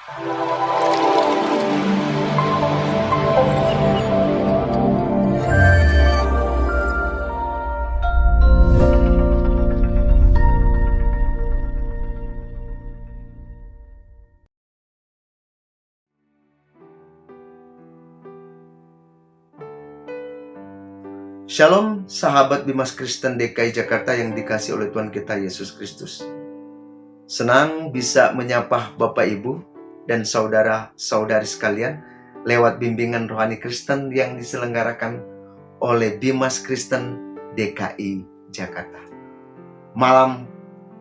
Shalom sahabat Bimas Kristen DKI Jakarta yang dikasihi oleh Tuhan kita Yesus Kristus. Senang bisa menyapa Bapak Ibu dan saudara-saudari sekalian lewat bimbingan rohani Kristen yang diselenggarakan oleh Bimas Kristen DKI Jakarta. Malam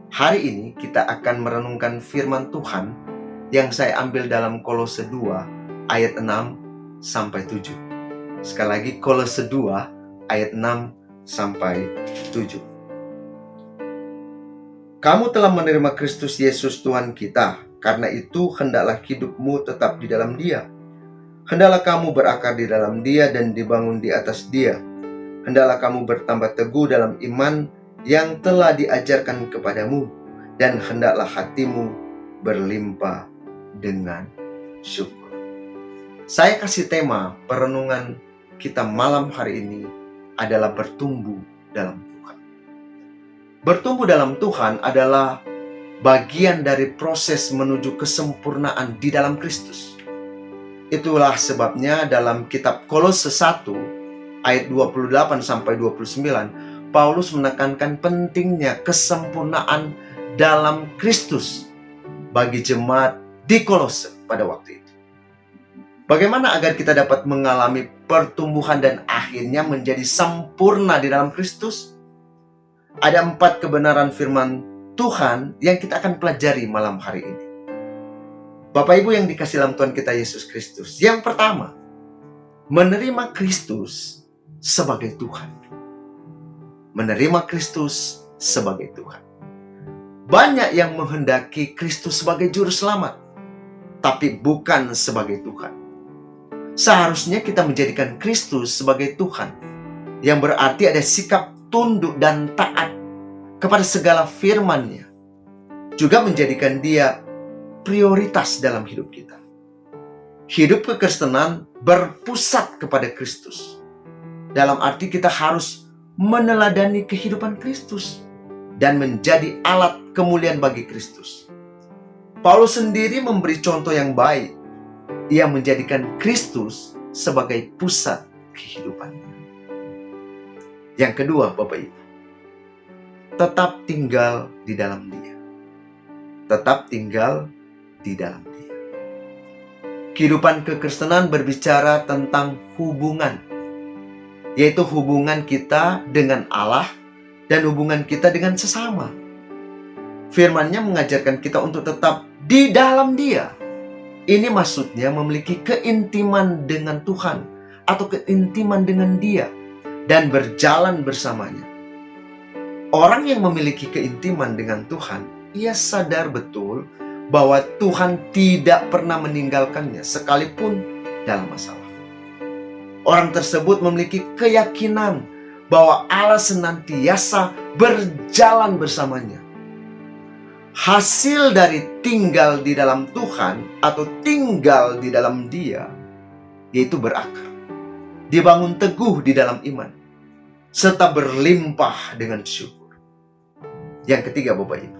hari ini kita akan merenungkan firman Tuhan yang saya ambil dalam Kolose 2 ayat 6 sampai 7. Sekali lagi Kolose 2 ayat 6 sampai 7. Kamu telah menerima Kristus Yesus Tuhan kita, karena itu hendaklah hidupmu tetap di dalam Dia. Hendaklah kamu berakar di dalam Dia dan dibangun di atas Dia. Hendaklah kamu bertambah teguh dalam iman yang telah diajarkan kepadamu, dan hendaklah hatimu berlimpah dengan syukur. Saya kasih tema perenungan kita malam hari ini adalah bertumbuh dalam Tuhan. Bertumbuh dalam Tuhan adalah bagian dari proses menuju kesempurnaan di dalam Kristus. Itulah sebabnya dalam kitab Kolose 1 ayat 28 sampai 29 Paulus menekankan pentingnya kesempurnaan dalam Kristus bagi jemaat di Kolose pada waktu itu. Bagaimana agar kita dapat mengalami pertumbuhan dan akhirnya menjadi sempurna di dalam Kristus? Ada 4 kebenaran firman Tuhan yang kita akan pelajari malam hari ini. Bapak Ibu yang dikasihi dalam Tuhan kita Yesus Kristus. Yang pertama, menerima Kristus sebagai Tuhan. Menerima Kristus sebagai Tuhan. Banyak yang menghendaki Kristus sebagai juru selamat, tapi bukan sebagai Tuhan. Seharusnya kita menjadikan Kristus sebagai Tuhan, yang berarti ada sikap tunduk dan taat kepada segala firman-Nya, juga menjadikan Dia prioritas dalam hidup kita. Hidup kekristenan berpusat kepada Kristus, dalam arti kita harus meneladani kehidupan Kristus dan menjadi alat kemuliaan bagi Kristus. Paulus sendiri memberi contoh yang baik. Ia menjadikan Kristus sebagai pusat kehidupannya. Yang kedua, Bapak Ibu, tetap tinggal di dalam Dia. Tetap tinggal di dalam Dia. Kehidupan kekristenan berbicara tentang hubungan, yaitu hubungan kita dengan Allah dan hubungan kita dengan sesama. Firman-Nya mengajarkan kita untuk tetap di dalam Dia. Ini maksudnya memiliki keintiman dengan Tuhan atau keintiman dengan Dia dan berjalan bersamanya. Orang yang memiliki keintiman dengan Tuhan, ia sadar betul bahwa Tuhan tidak pernah meninggalkannya sekalipun dalam masalah. Orang tersebut memiliki keyakinan bahwa Allah senantiasa berjalan bersamanya. Hasil dari tinggal di dalam Tuhan atau tinggal di dalam Dia, yaitu berakar, dibangun teguh di dalam iman, serta berlimpah dengan syukur. Yang ketiga, Bapak Ibu,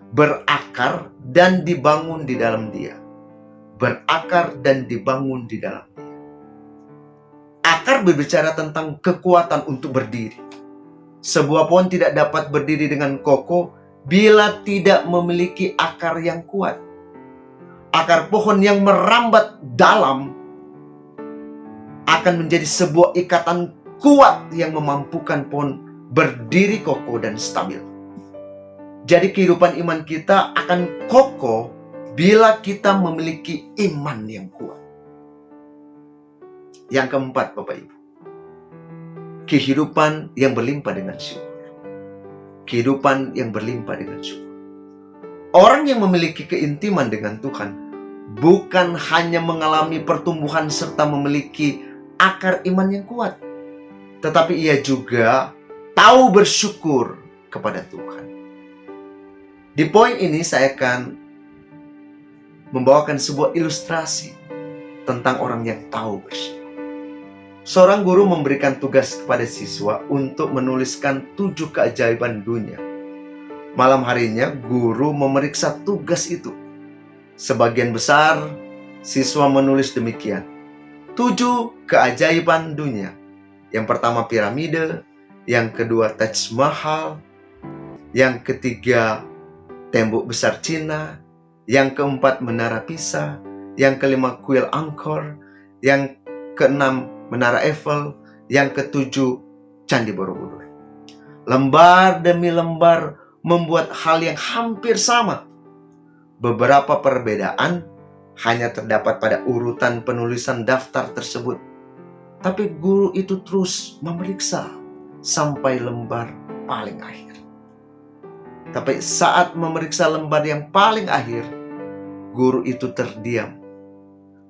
berakar dan dibangun di dalam Dia. Berakar dan dibangun di dalam Dia. Akar berbicara tentang kekuatan untuk berdiri. Sebuah pohon tidak dapat berdiri dengan kokoh bila tidak memiliki akar yang kuat. Akar pohon yang merambat dalam akan menjadi sebuah ikatan kuat yang memampukan pohon berdiri kokoh dan stabil. Jadi kehidupan iman kita akan kokoh bila kita memiliki iman yang kuat. Yang keempat, Bapak Ibu, kehidupan yang berlimpah dengan syukur. Kehidupan yang berlimpah dengan syukur. Orang yang memiliki keintiman dengan Tuhan bukan hanya mengalami pertumbuhan serta memiliki akar iman yang kuat, tetapi ia juga tahu bersyukur kepada Tuhan. Di poin ini saya akan membawakan sebuah ilustrasi tentang orang yang tahu bersyukur. Seorang guru memberikan tugas kepada siswa untuk menuliskan 7 keajaiban dunia. Malam harinya, guru memeriksa tugas itu. Sebagian besar siswa menulis demikian: 7 keajaiban dunia. Yang pertama piramide, yang kedua Taj Mahal, yang ketiga tembok besar Cina, yang keempat Menara Pisa, yang kelima kuil Angkor, yang keenam Menara Eiffel, yang ketujuh Candi Borobudur. Lembar demi lembar membuat hal yang hampir sama. Beberapa perbedaan hanya terdapat pada urutan penulisan daftar tersebut. Tapi guru itu terus memeriksa sampai lembar paling akhir. Tapi saat memeriksa lembar yang paling akhir, guru itu terdiam.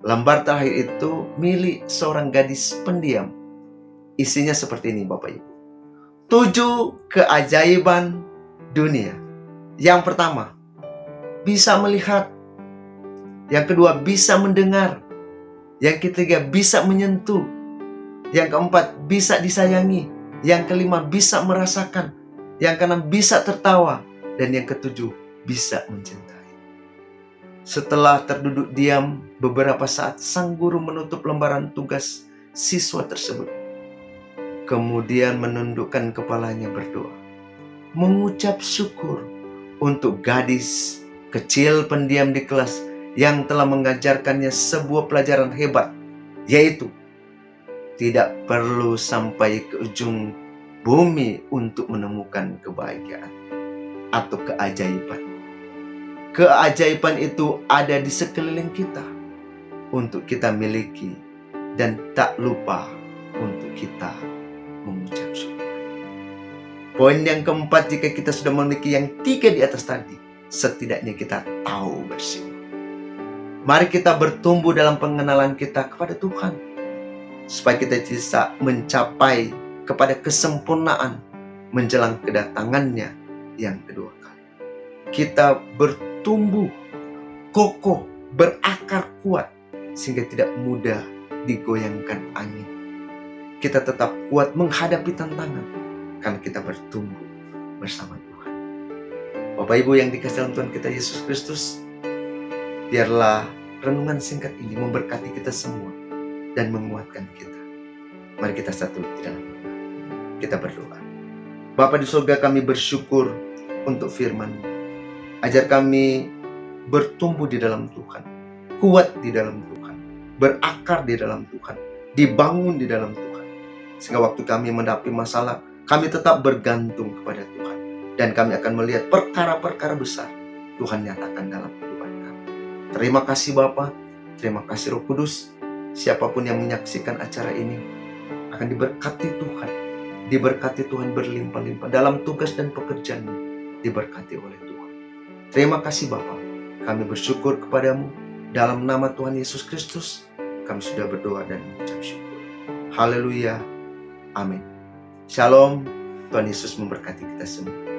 Lembar terakhir itu milik seorang gadis pendiam. Isinya seperti ini, Bapak Ibu. 7 keajaiban dunia. Yang pertama, bisa melihat. Yang kedua, bisa mendengar. Yang ketiga, bisa menyentuh. Yang keempat, bisa disayangi. Yang kelima, bisa merasakan. Yang keenam, bisa tertawa. Dan yang ketujuh, bisa mencintai. Setelah terduduk diam beberapa saat, sang guru menutup lembaran tugas siswa tersebut. Kemudian menundukkan kepalanya berdoa, mengucap syukur untuk gadis kecil pendiam di kelas yang telah mengajarkannya sebuah pelajaran hebat, yaitu tidak perlu sampai ke ujung bumi untuk menemukan kebahagiaan atau keajaiban. Keajaiban itu ada di sekeliling kita untuk kita miliki dan tak lupa untuk kita mengucap syukur. Poin yang keempat, jika kita sudah memiliki yang 3 di atas tadi, setidaknya kita tahu bersyukur. Mari kita bertumbuh dalam pengenalan kita kepada Tuhan, supaya kita bisa mencapai kepada kesempurnaan menjelang kedatangannya yang kedua kali. Kita bertumbuh kokoh, berakar kuat, sehingga tidak mudah digoyangkan angin. Kita tetap kuat menghadapi tantangan, karena kita bertumbuh bersama Tuhan. Bapak Ibu yang dikasihi dalam Tuhan kita Yesus Kristus, biarlah renungan singkat ini memberkati kita semua dan menguatkan kita. Mari kita satu di dalam doa. Kita berdoa. Bapa di surga, kami bersyukur untuk firman-Mu. Ajar kami bertumbuh di dalam Tuhan, kuat di dalam Tuhan, berakar di dalam Tuhan, dibangun di dalam Tuhan. Sehingga waktu kami menghadapi masalah, kami tetap bergantung kepada Tuhan. Dan kami akan melihat perkara-perkara besar Tuhan nyatakan dalam kehidupan kami. Terima kasih Bapa, terima kasih Roh Kudus. Siapapun yang menyaksikan acara ini akan diberkati Tuhan. Diberkati Tuhan berlimpah-limpah dalam tugas dan pekerjaannya, diberkati oleh Tuhan. Terima kasih Bapa, kami bersyukur kepadamu. Dalam nama Tuhan Yesus Kristus, kami sudah berdoa dan mengucap syukur. Haleluya, amin. Shalom, Tuhan Yesus memberkati kita semua.